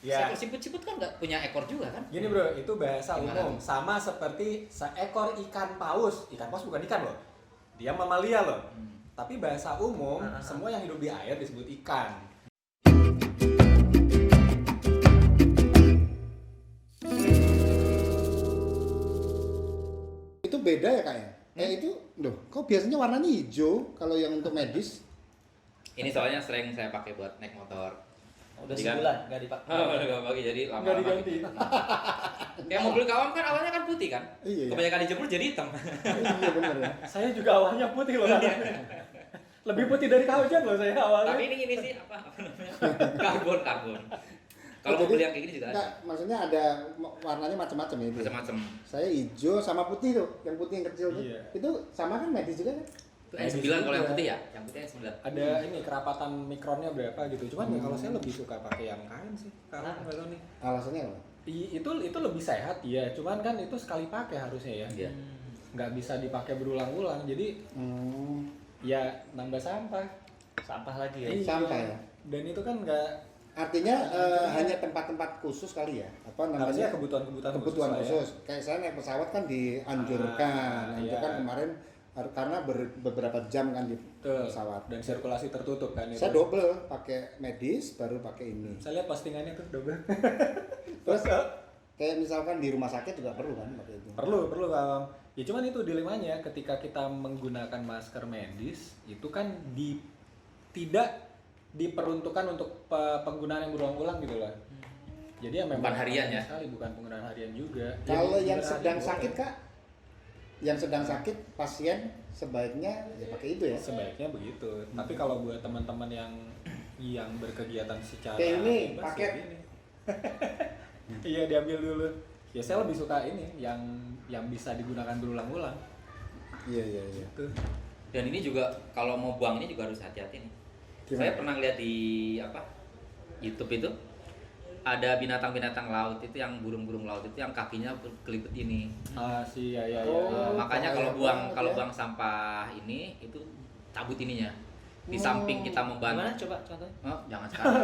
Ya. Seekor siput-siput kan nggak punya ekor juga kan? Gini bro, itu bahasa Gimana umum. tuh? Sama seperti seekor ikan paus. Ikan paus bukan ikan loh. Dia mamalia loh. Tapi bahasa umum, semua yang hidup di air disebut ikan. Itu beda ya kak ya? Itu, loh, kok biasanya warnanya hijau kalau yang untuk medis? Ini soalnya sering saya pakai buat naik motor. Udah Jadi kan- sebulan nggak dipakai. Nggak pakai jadi Nggak lama-lama diganti. gitu. Kayak mobil kawam kan awalnya kan putih kan? Iya. Kebanyakan dijemur jadi hitam. Iya benar ya. Saya juga awalnya putih loh. Lebih putih dari Kaujan loh saya awalnya. Tapi ini sih apa namanya? Karbon. Kalau Jadi, mobil yang kayak gini juga ada. Enggak, maksudnya ada warnanya macam-macam ya itu. Ya? Macam-macam. Saya hijau sama putih tuh, yang putih yang kecil tuh. Iya. Itu sama kan medis juga kan? Itu N9 kalau yang putih ya? Yang putih N9. Ada ini kerapatan mikronnya berapa gitu. Cuman ya kalau saya lebih suka pakai yang kain sih. Karena nggak tahu nih. Alasannya apa? Itu lebih sehat ya. Cuman kan itu sekali pakai harusnya ya. Iya. Nggak bisa dipakai berulang-ulang. Jadi ya nambah sampah. Sampah lagi ya. Iya. Sampah ya? Dan itu kan nggak Artinya hanya tempat-tempat khusus kali ya? Apa harusnya namanya? kebutuhan Kebutuhan lah ya. khusus. Kayak saya naik pesawat kan dianjurkan. Ah, Itu iya. kan kemarin karena beberapa jam kan di Betul. pesawat. Dan sirkulasi tertutup kan itu. Saya double pakai medis baru pakai ini. Saya lihat postingannya tuh double. Terus kayak misalkan di rumah sakit juga perlu kan pakai itu. perlu Kawam. Ya cuman itu dilemanya ketika kita menggunakan masker medis itu kan tidak diperuntukkan untuk penggunaan yang berulang-ulang gitu lah. Jadi ya memang Bukan harian ya? sekali, bukan penggunaan harian juga. Kalau Jadi yang berarti sedang boleh. sakit kak, yang sedang sakit pasien sebaiknya ya pakai itu ya. Sebaiknya begitu. Tapi kalau buat teman-teman yang berkegiatan secara Kayak ini, bebas, paket. ya ini. Iya diambil dulu. Ya saya lebih suka ini yang bisa digunakan berulang-ulang. Iya. Gitu. Dan ini juga kalau mau buang ini juga harus hati-hati nih. Gimana? Saya pernah lihat di YouTube itu ada binatang-binatang laut itu yang burung-burung laut itu yang kakinya kelipet ini. Ya. Oh. Makanya bahaya banget kalau ya. buang sampah ini itu cabut ininya. Di samping kita membantu. Gimana coba contohnya? Oh, jangan sekarang.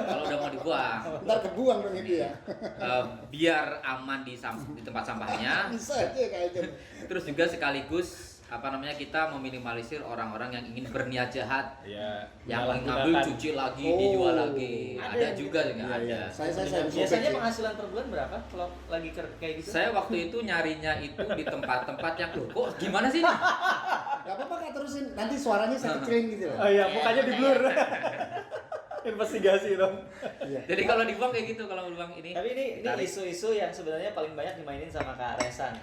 Kalau udah mau dibuang, Ntar kebuang dong itu ya. biar aman di tempat sampahnya. Bisa aja kayaknya. Terus juga sekaligus kita meminimalisir orang-orang yang ingin berniat jahat. Ya, Yang ngambil menyalahgunakan. cuci lagi, Oh. dijual lagi. Ada Ada yang juga Iya, ada. iya. Saya Biasanya penghasilan per bulan berapa kalau lagi kayak gitu? Saya waktu itu nyarinya itu di tempat-tempat yang loh, kok gimana sih ini? Gak apa-apa kak terusin. Nanti suaranya saya kecilin gitu loh. Oh iya, mukanya di blur. Investigasi dong. Iya. Jadi kalau dibuang kayak gitu, kalau dibuang ini. Tapi ini tarik. isu-isu yang sebenarnya paling banyak dimainin sama Kak Resan.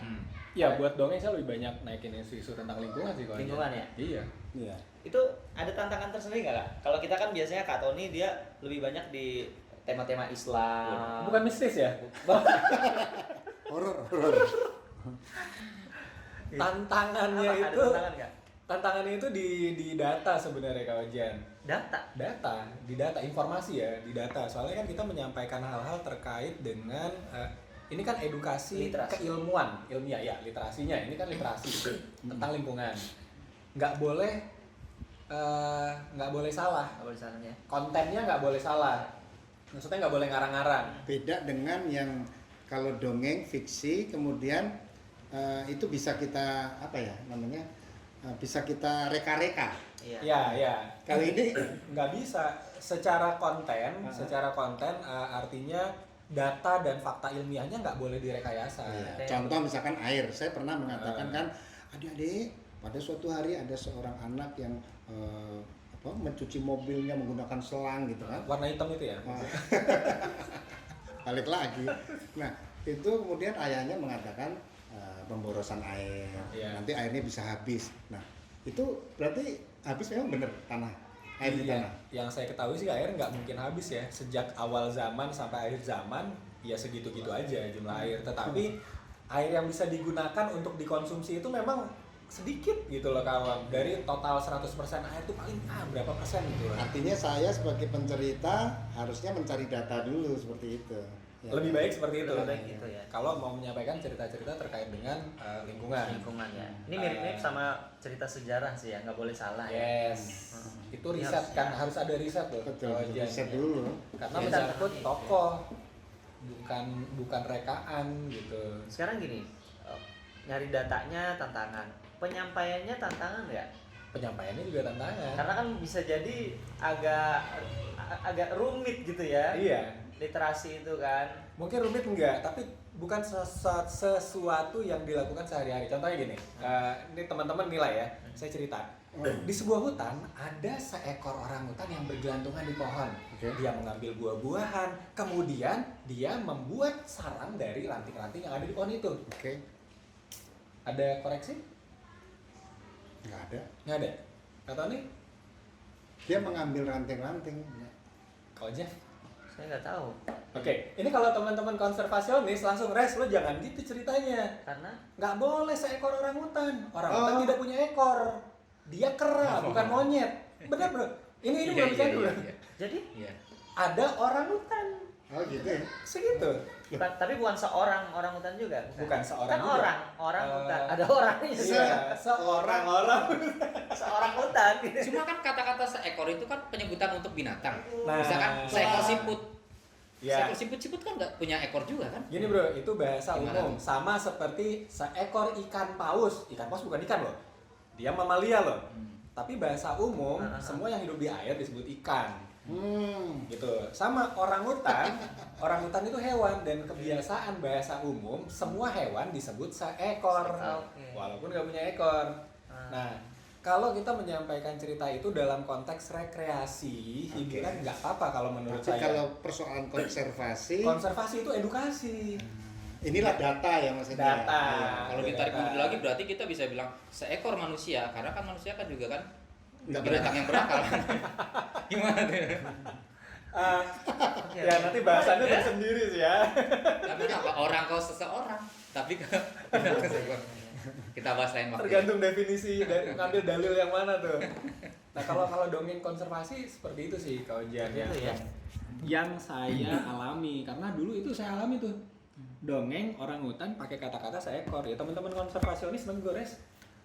Ya buat dongeng saya lebih banyak naikin isu tentang lingkungan sih kalau. Lingkungan ya? Iya. Iya. Itu ada tantangan tersendiri nggak Kak? Kalau kita kan biasanya Kak Tony dia lebih banyak di tema-tema Islam. Bukan mistis ya? Horor. Tantangannya Apa? Ada itu tantangan nggak? tantangannya itu di data sebenarnya Kawajan. Data. Di data informasi ya, di data. Soalnya kan kita menyampaikan hal-hal terkait dengan ini kan edukasi Literasi. keilmuan, ilmiah ya, literasinya. Ini kan literasi tentang lingkungan. Nggak boleh salah. Nggak boleh salahnya. Kontennya nggak boleh salah. Maksudnya nggak boleh ngarang-ngarang. Beda dengan yang kalau dongeng fiksi kemudian itu bisa kita apa ya namanya bisa kita reka-reka. Iya. Ya. Kali ini Nggak bisa. Secara konten artinya data dan fakta ilmiahnya nggak boleh direkayasa. Iya. Contoh misalkan air, saya pernah mengatakan kan, adik-adik pada suatu hari ada seorang anak yang mencuci mobilnya menggunakan selang gitu kan. Warna hitam itu ya? Nah, balik lagi. Nah itu kemudian ayahnya mengatakan pemborosan air, Iya. nanti airnya bisa habis. Nah itu berarti habis memang bener tanah, air di Iya. tanah. Yang saya ketahui sih air nggak mungkin habis ya. Sejak awal zaman sampai akhir zaman ya segitu-gitu aja jumlah air. Tetapi air yang bisa digunakan untuk dikonsumsi itu memang sedikit gitu loh kawan. Dari total 100% air itu paling berapa persen gitu loh. Artinya saya sebagai pencerita harusnya mencari data dulu seperti itu. Ya. Lebih baik seperti itu. Lebih baik gitu ya. Kalau mau menyampaikan cerita-cerita terkait dengan lingkungan. Lingkungan ya. Ini mirip-mirip sama cerita sejarah sih ya, nggak boleh salah ya. Yes. Itu riset Harus, kan ya. harus ada riset loh. Betul, Kalau riset Jan. dulu. Karena Riset. menyangkut tokoh, bukan rekaan gitu. Sekarang gini, nyari datanya tantangan, penyampaiannya tantangan nggak? Penyampaiannya juga tantangan. Karena kan bisa jadi agak rumit gitu ya. Iya. Literasi itu kan. Mungkin rumit enggak, tapi bukan sesuatu yang dilakukan sehari-hari. Contohnya gini, ini teman-teman nilai ya, saya cerita. Di sebuah hutan ada seekor orangutan yang bergelantungan di pohon. Oke. Dia mengambil buah-buahan, kemudian dia membuat sarang dari ranting-ranting yang ada di pohon itu. Oke. Ada koreksi? Nggak ada. Nggak ada. Kata nih, Dia mengambil ranting-ranting. kau aja. Saya nggak tahu. Oke, ini kalau teman-teman konservasionis langsung lo jangan gitu ceritanya. Karena Nggak boleh seekor orangutan. Orangutan Oh. tidak punya ekor. Dia kera, bukan monyet. Bener bro. Ini bukan bisa bro. jadi Iya. Ada orangutan. Oh gitu ya. Segitu. tapi bukan seorang orangutan juga. Bukan seorang Kan juga. orang Eh, hutan. Ada orangnya. Iya, seorang orang. Seorang hutan. Cuma kan kata-kata seekor itu kan penyebutan untuk binatang. Nah, Misalkan seekor siput. Ya. Seekor siput kan nggak punya ekor juga kan? Gini bro, itu bahasa Gimana umum. tuh? Sama seperti seekor ikan paus. Ikan paus bukan ikan loh. Dia mamalia loh. Tapi bahasa umum, semua yang hidup di air disebut ikan. Gitu. Sama orangutan. Orangutan itu hewan dan kebiasaan bahasa umum semua hewan disebut seekor. Oke. Walaupun nggak punya ekor. Nah, kalau kita menyampaikan cerita itu dalam konteks rekreasi, hiburan nggak apa-apa kalau menurut Tapi saya. kalau persoalan konservasi, Konservasi itu edukasi. inilah data ya maksudnya. Data. Iya. Kalau Iya, ditarik Kak. mundur lagi berarti kita bisa bilang seekor manusia karena kan manusia kan juga kan Nggak binatang yang berakal. Gimana tuh? Ya nanti bahasannya tersendiri sih ya. Tapi apa orang kau seseorang, tapi kau binatang seekor. Kita bahas lain waktu. Tergantung definisi dari ngambil dalil yang mana tuh. Nah kalau dongeng konservasi seperti itu sih kau Jan ya. Itu ya. Yang saya alami karena dulu itu saya alami tuh dongeng orangutan pakai kata-kata seekor ya teman-teman konservasionis menggores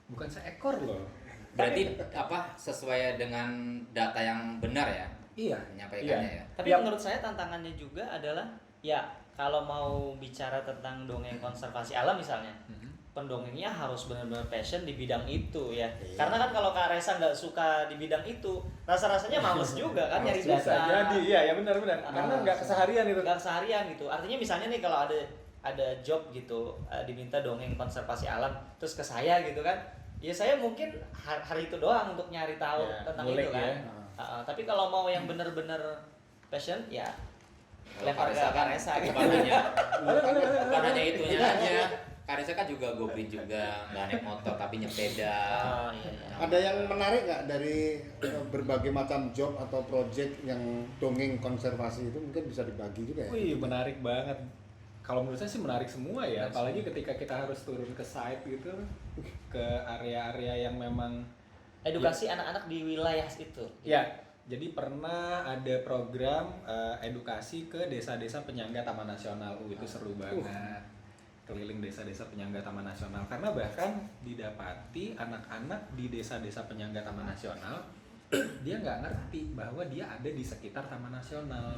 bukan seekor loh. Berarti apa sesuai dengan data yang benar ya? Iya. Menyampaikannya Iya. ya. Tapi Ya. menurut saya tantangannya juga adalah ya kalau mau bicara tentang dongeng konservasi alam misalnya, pendongengnya harus benar-benar passion di bidang itu ya. Iya. Karena kan kalau Kak Resa nggak suka di bidang itu, rasa-rasanya males juga kan nyari Bisa data. jadi iya ya benar-benar karena nggak keseharian itu. Nggak seharian gitu. Artinya misalnya nih kalau ada job gitu diminta dongeng konservasi alam terus ke saya gitu kan. Ya saya mungkin hari itu doang untuk nyari tahu Ya, tentang ngulik itu kan. ya. Tapi kalau mau yang bener-bener passion ya lempar ke Karesa Kak Resa gitu. Bukan hanya itunya aja. Karesa kan juga gobrin juga, nggak naik motor tapi nyepeda. Oh, iya, iya. Ada yang menarik nggak dari berbagai macam job atau project yang dongeng konservasi itu mungkin bisa dibagi juga ya? Wih menarik banget. Kalau menurut saya sih menarik semua ya, apalagi ketika kita harus turun ke site gitu, ke area-area yang memang Edukasi anak-anak di wilayah itu. ya. Jadi pernah ada program edukasi ke desa-desa penyangga Taman Nasional. Itu seru banget. Keliling desa-desa penyangga Taman Nasional karena bahkan didapati anak-anak di desa-desa penyangga Taman Nasional dia nggak ngerti bahwa dia ada di sekitar Taman Nasional.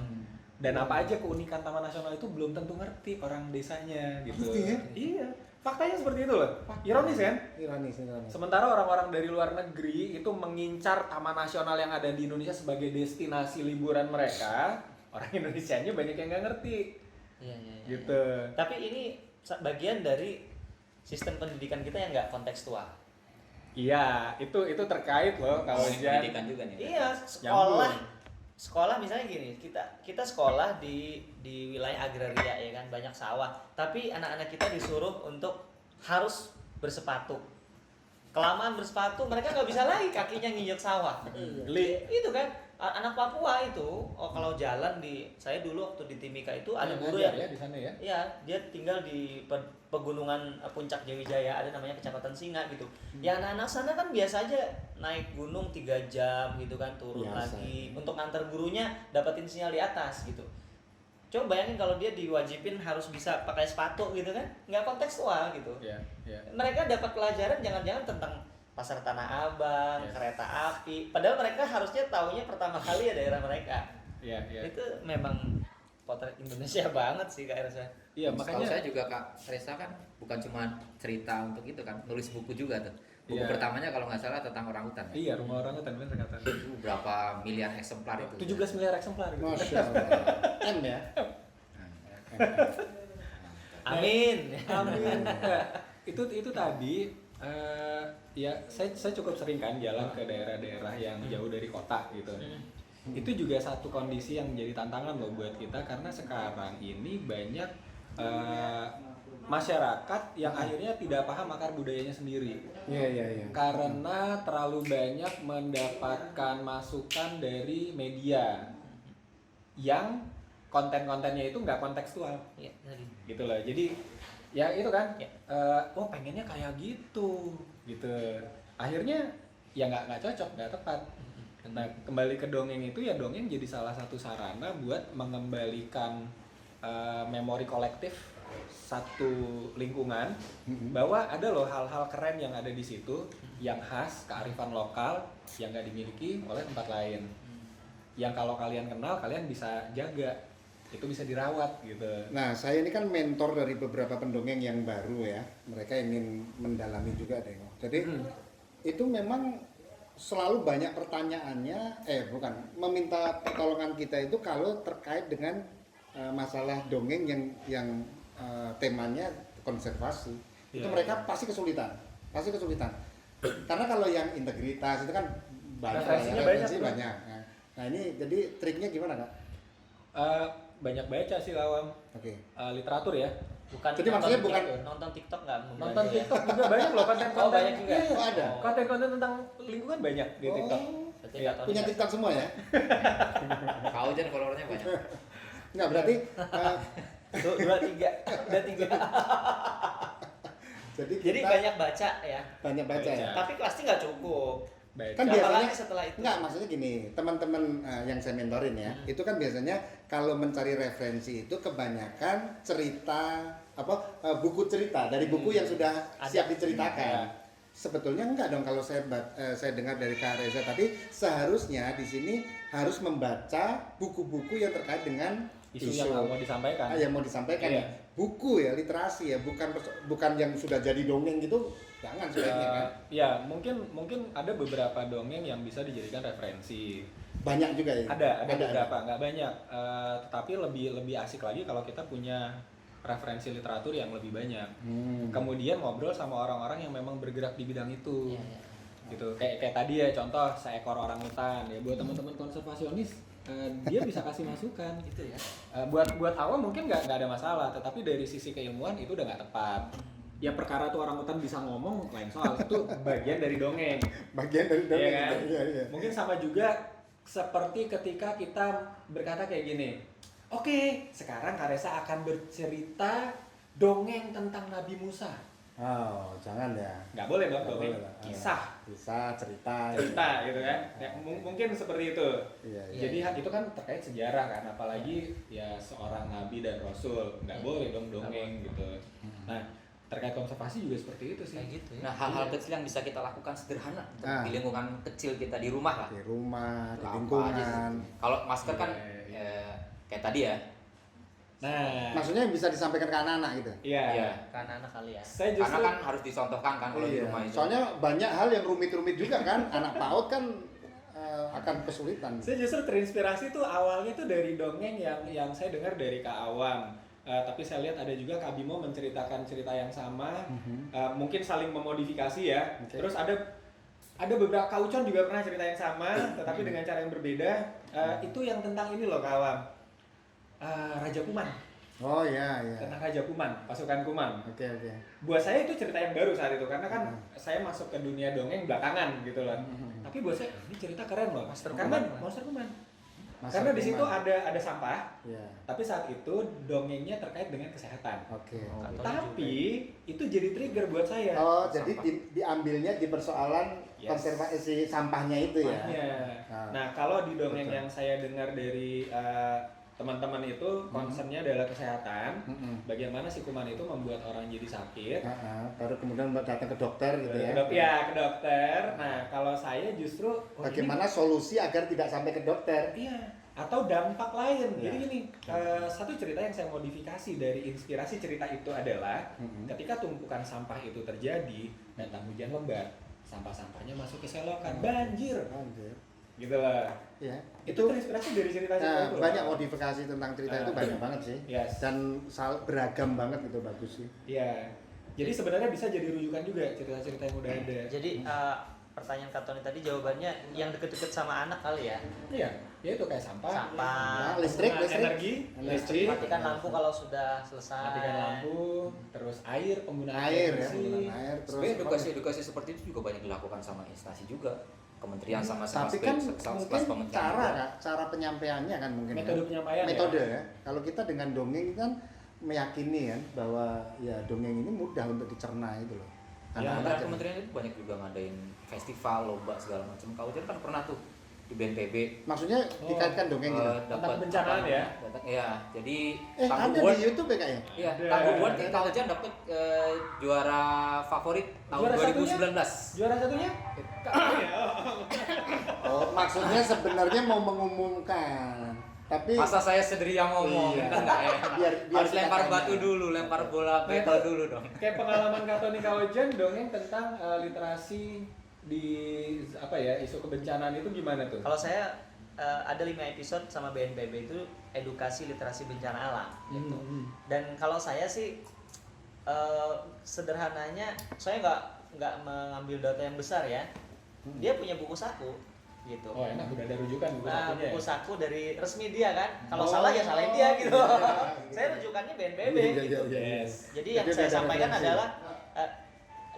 Dan apa aja keunikan Taman Nasional itu belum tentu ngerti orang desanya gitu. Gitu ya? Iya, faktanya seperti itu loh. Ironis kan? Ironis. Sementara orang-orang dari luar negeri itu mengincar Taman Nasional yang ada di Indonesia sebagai destinasi liburan mereka, orang Indonesianya banyak yang nggak ngerti. Iya, iya, iya. Gitu. Tapi ini bagian dari sistem pendidikan kita yang nggak kontekstual. Iya, itu terkait loh kalau Ngomongin Jan. pendidikan juga nih. Iya, sekolah misalnya gini, kita sekolah di wilayah agraria ya kan, banyak sawah, tapi anak-anak kita disuruh untuk harus bersepatu. Kelamaan bersepatu, mereka nggak bisa lagi kakinya nginjek sawah. Geli. Itu kan anak Papua itu, kalau jalan saya dulu waktu di Timika itu ada guru ngajar yang ya di sana ya. iya, dia tinggal di pegunungan puncak Jawijaya, ada namanya Kecamatan Singa gitu. Ya anak-anak sana kan biasa aja naik gunung 3 jam gitu kan, turun Biasa. lagi untuk ngantar gurunya dapetin sinyal di atas gitu. Coba bayangin kalau dia diwajibin harus bisa pakai sepatu gitu kan, nggak kontekstual gitu. Iya, iya. Mereka dapat pelajaran jangan-jangan tentang pasar Tanah Abang, Yes. kereta api. Padahal mereka harusnya taunya pertama kali ya daerah mereka. Iya, iya. Itu memang potret Indonesia banget sih Kak Reza. Iya, Setahu makanya saya juga Kak Reza kan bukan cuma cerita untuk itu kan, nulis buku juga tuh. Buku Iya. pertamanya kalau nggak salah tentang orangutan ya. iya, rumah orang hutan bener kata. Itu berapa miliar eksemplar itu? 17 miliar eksemplar gitu. Masya Allah. M ya. Amin. Amin. Nah, itu tadi ya saya cukup sering kan jalan ke daerah-daerah yang jauh dari kota gitu. Itu juga satu kondisi yang menjadi tantangan loh buat kita karena sekarang ini banyak masyarakat yang akhirnya tidak paham akar budayanya sendiri. Iya, iya, iya. Karena terlalu banyak mendapatkan masukan dari media yang konten-kontennya itu nggak kontekstual. Iya, tadi. Gitu loh. Jadi ya itu kan Ya. oh pengennya kayak gitu akhirnya ya nggak cocok, nggak tepat. Nah, kembali ke dongeng itu ya, dongeng jadi salah satu sarana buat mengembalikan memori kolektif satu lingkungan bahwa ada loh hal-hal keren yang ada di situ yang khas, kearifan lokal yang nggak dimiliki oleh tempat lain, yang kalau kalian kenal kalian bisa jaga, itu bisa dirawat gitu. Nah, saya ini kan mentor dari beberapa pendongeng yang baru ya. Mereka ingin mendalami juga deh. Jadi itu memang selalu banyak pertanyaannya, meminta pertolongan kita itu kalau terkait dengan masalah dongeng yang temanya konservasi. Itu Iya, mereka pasti kesulitan. Karena kalau yang integritas itu kan banyak, Referensinya referensi banyak, banyak. Nah, ini jadi triknya gimana, Kak? Banyak baca sih Lawam. Oke. Literatur ya. Bukan Jadi maksudnya bukan- nonton TikTok nggak? Nonton TikTok juga banyak loh konten-konten. Oh, banyak juga? Iya, Oh, ada? konten-konten tentang lingkungan banyak di TikTok. Berarti Iya, nggak tahu Punya nih, Kak. TikTok semua ya? Kau aja followernya banyak. Enggak, berarti Tuh, dua tiga. jadi Jadi kita banyak baca ya. banyak baca ya. Baca. Tapi pasti nggak cukup. Baik. Kan Apalagi biasanya setelah itu. enggak, maksudnya gini, teman-teman yang saya mentorin ya, itu kan biasanya kalau mencari referensi itu kebanyakan cerita buku cerita dari buku yang sudah Ada. siap diceritakan. Ya. Sebetulnya enggak dong kalau saya dengar dari Kak Reza tadi, seharusnya di sini harus membaca buku-buku yang terkait dengan Isu yang mau disampaikan. yang mau disampaikan Iya. ya. Buku ya, literasi ya, bukan yang sudah jadi dongeng gitu. Jangan sebaiknya kan. Ya, mungkin ada beberapa dongeng yang bisa dijadikan referensi. Banyak juga ya. Ada beberapa, nggak banyak. Tetapi lebih asik lagi kalau kita punya referensi literatur yang lebih banyak. Kemudian ngobrol sama orang-orang yang memang bergerak di bidang itu. Iya, iya. Gitu. Kayak tadi ya, contoh seekor orangutan ya, buat teman-teman konservasionis dia bisa kasih masukan gitu ya. Buat awam mungkin nggak ada masalah, tetapi dari sisi keilmuan itu udah nggak tepat. Ya perkara tuh orangutan bisa ngomong lain soal, itu bagian dari dongeng. Bagian dari Iya dongeng. kan? Iya. Mungkin sama juga seperti ketika kita berkata kayak gini. Oke, sekarang Kak Reza akan bercerita dongeng tentang Nabi Musa. Oh, jangan ya. Nggak boleh dong Nggak dongeng, boleh lah. kisah. Kisah, cerita. Cerita gitu kan. Ya, mungkin seperti itu. Iya, iya. Jadi itu kan terkait sejarah kan, apalagi ya seorang nabi dan rasul, nggak boleh dong dongeng gitu. Nah, terkait konservasi juga seperti itu sih. Kayak gitu ya. Nah, hal-hal kecil yang bisa kita lakukan sederhana untuk Ah. di lingkungan kecil kita di rumah lah. Di rumah, di Apa aja lingkungan. sih? Kalau masker kan Iya, kayak tadi ya. Nah, Maksudnya bisa disampaikan ke anak-anak gitu. iya. Iya. Karena anak kali ya. Saya Karena justru kan harus dicontohkan kan kalau di Iya. rumah itu. Soalnya banyak hal yang rumit-rumit juga kan. Anak PAUD kan akan kesulitan. Saya justru terinspirasi tuh awalnya tuh dari dongeng yang saya dengar dari Kak Awam. Tapi saya lihat ada juga Kak Bimo menceritakan cerita yang sama, mungkin saling memodifikasi ya. Oke. Terus ada beberapa Kak Ucon juga pernah cerita yang sama, tetapi dengan cara yang berbeda. Itu yang tentang ini loh Kak Awam, Raja Kuman, Oh iya, iya. tentang Raja Kuman, pasukan Kuman. Oke, oke. Buat saya itu cerita yang baru saat itu karena kan saya masuk ke dunia dongeng belakangan gitu loh. Tapi buat saya ini cerita keren loh, Monster karena Kuman. Monster Kuman. Masa Karena di situ kuman. ada sampah, Iya. tapi saat itu dongengnya terkait dengan kesehatan. Oke. Atau Tapi itu jadi trigger buat saya. Oh, jadi diambilnya di persoalan Yes. konservasi sampahnya itu ya. Sampahnya. Nah. Nah, kalau di dongeng Betul. yang saya dengar dari teman-teman itu concernnya adalah kesehatan, bagaimana si kuman itu membuat orang jadi sakit. Baru kemudian datang ke dokter gitu ya. Ke dokter. Nah, kalau saya justru Bagaimana solusi agar tidak sampai ke dokter? Iya, atau dampak lain. Ya. Jadi gini, satu cerita yang saya modifikasi dari inspirasi cerita itu adalah ketika tumpukan sampah itu terjadi, datang hujan lebat, sampah-sampahnya masuk ke selokan, banjir. Gitu lah. Ya. Itu terinspirasi dari cerita itu. Nah, loh. banyak modifikasi tentang cerita itu banyak banget sih. Yes. Dan beragam banget gitu, bagus sih. Iya. Jadi sebenarnya bisa jadi rujukan juga cerita-cerita yang udah ada. Jadi pertanyaan Kak Tony tadi jawabannya yang deket-deket sama anak kali ya. Iya, ya itu kayak sampah. Sampah, listrik, penggunaan energi, listrik, matikan lampu kalau sudah selesai. matikan lampu, terus air, penggunaan Air ya, bersih. penggunaan air terus. Sebenarnya edukasi seperti itu juga banyak dilakukan sama instansi juga, kementerian sama Tapi kan kelas mungkin cara penyampaiannya kan mungkin Metode ya. penyampaian Metode ya. ya. Kalau kita dengan dongeng kan meyakini kan bahwa ya dongeng ini mudah untuk dicerna itu loh. Ya, Anak-anak kementerian itu banyak juga ngadain festival, lomba segala macam. Kau kan pernah tuh di BNPB. Maksudnya dikaitkan dongeng gitu. Tentang bencana ya? Iya, jadi Ada Award. di YouTube ya kayaknya. Iya, Ada. Tangguh Award di Kaujan dapat juara favorit tahun Juara 2019. Juara satunya? Oh, maksudnya sebenarnya mau mengumumkan. Tapi Masa saya sendiri yang ngomong, Iya. kan enggak ya? Biar Harus lempar katanya. batu dulu, lempar bola bekel dulu dong. Kayak pengalaman Kak Tony Kaojan dongeng tentang literasi di apa ya, isu kebencanaan itu gimana tuh? Kalau saya ada 5 episode sama BNPB itu edukasi literasi bencana alam gitu. Dan kalau saya sih sederhananya saya nggak mengambil data yang besar ya. Dia punya buku saku gitu. Oh enak, udah ada rujukan buku Nah, sakunya buku ya? saku dari resmi dia kan. Kalau Oh. salah ya salahin dia gitu. Iya. Saya rujukannya BNPB Iya, gitu. iya, iya. Yes. Jadi yang Jadi saya ada sampaikan referensi. adalah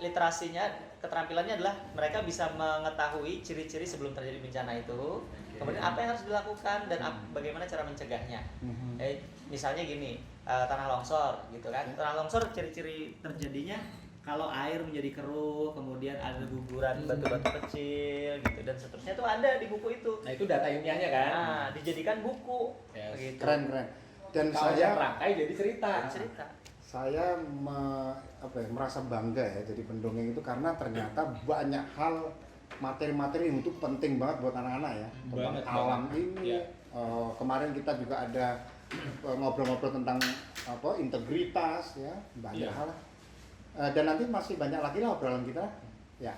literasinya, keterampilannya adalah mereka bisa mengetahui ciri-ciri sebelum terjadi bencana itu. Kemudian apa yang harus dilakukan dan bagaimana cara mencegahnya. Misalnya gini, tanah longsor gitu kan. Tanah longsor ciri-ciri terjadinya kalau air menjadi keruh, kemudian ada guguran batu-batu kecil gitu dan seterusnya itu ada di buku itu. Nah itu data ilmiahnya kan? Nah, dijadikan buku. Yes. Begitu. keren. Dan Kalau saya rangkai jadi cerita. Cerita. saya merasa bangga ya jadi pendongeng itu karena ternyata banyak hal materi-materi yang itu penting banget buat anak-anak ya tentang Banget, alam banget. ini. Ya. Kemarin kita juga ada ngobrol-ngobrol tentang integritas ya, banyak Iya. hal. Dan nanti masih banyak lagi lah obrolan kita ya.